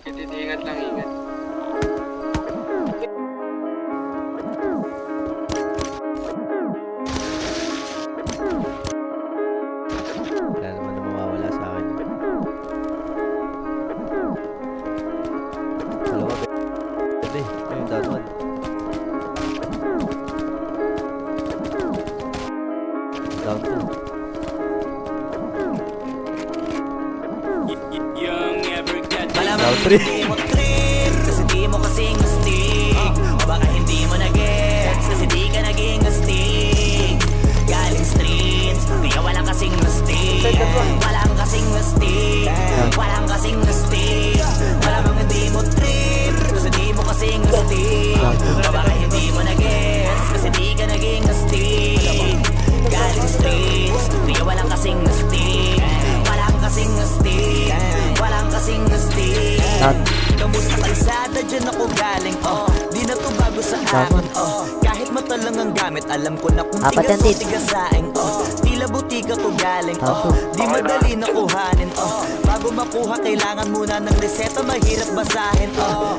Ingat lang, ingat. Wala naman na mawawala sa akin. Dalawa, pwede. Ayun, down one. Down two. Down three. Kasi di mo kasing astig O baka hindi mo na-gets Kasi di ka naging astig Galing streets Kaya walang kasing astig Walang kasing astig Walang kasing astig Malamang hindi mo trip Kasi di mo kasing astig O baka hindi mo na-gets Kasi di ka naging astig Galing streets Kaya walang kasing astig Walang kasing astig Walang kasing astig Kamusta kalsada, dyan ako galing, di na to bago sa akin, kahit mata lang ang gamit, alam ko na kung tigas o tigasain, tila butika ko galing, di madali na kuhanin, bago makuha, kailangan muna ng reseta, mahirap basahin,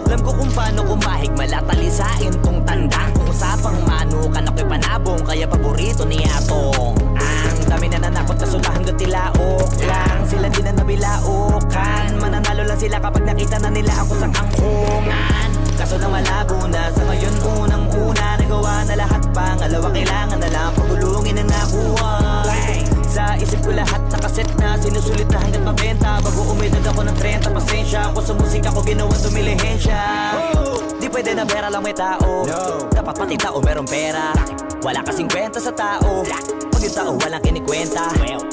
alam ko kung paano kumahig, malatalisain tong tandang, kung usapang manukan ako'y panabong, kaya paborito ni Atong. Ang dami na nanakot na sula hanggang tilaok lang, sila din na nabilaukan, mananalo lang sila kapag nakita na nila ako sa kangkungan. Kaso lang malabo na sa ngayon unang-una nagawa na lahat, pangalawa kailangan na lang pagulungin ang nakuha. Sa isip ko lahat nakaset na, sinusulit na hanggang mabenta, bago umedad ako ng 30, pasensya ako sa musika ko ginawa dumilihensya. Di pwede na pera lang may tao, dapat pati tao merong pera. Wala kasing kwenta sa tao, pag yung tao walang kinikwenta.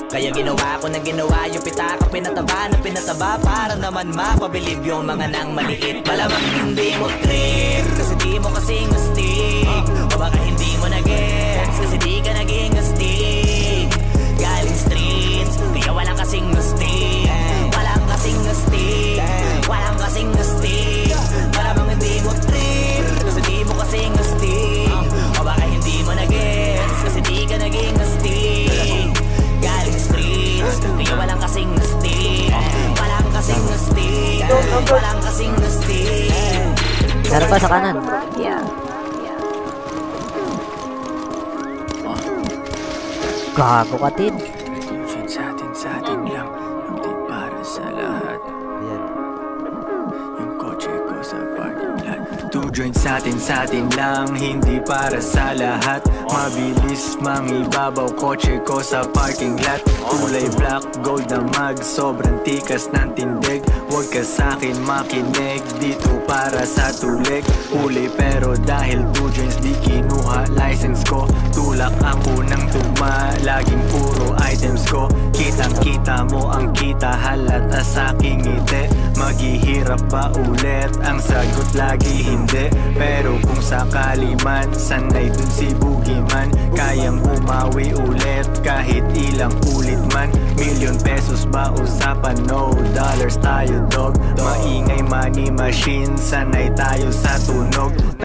Kaya ginawa ko na ginawa yung pitaka, pinataba na pinataba, para naman mapabilib yung mga nang maliit. Malamang hindi mo trip, kasi di mo kasing astig. O baka hindi mo na-gets, kasi di ka naging astig. Galing streets, kaya walang kasing astig. Walang kasing astig, walang kasing astig. Malamang hindi mo trip, kasi di mo kasing astig. O baka hindi mo na-gets, kasi di ka naging astig. Galing streets, kaya walang kasing astig. Walang kasing astig, walang kasing astig. Meron pa sa kanan. Gago ka, Tid. Sa atin lang, hindi para sa lahat. Ayan. Yung kotse ko sa parking lot. Two joints sa atin lang, hindi para sa lahat. Mabilis mangibabaw, kotse ko sa parking lot. Kulay black, gold na mag, sobrang tikas ng tindig. Huwag ka sa'kin makinig, dito para sa tulik. Huli pero dahil two joints di kinuha license ko. Tulak ang unang tugma, laging puro items ko. Kitang kita mo ang kita, halata sa aking ngiti. Maghihirap ba ulit? Ang sagot lagi hindi. Pero kung sakali man, sanay dun si Boogeyman. Kayang bumawi ulit kahit ilang ulit man. Million pesos ba usapan? No dollars tayo dog. Maingay money machine, sanay tayo sa tunog.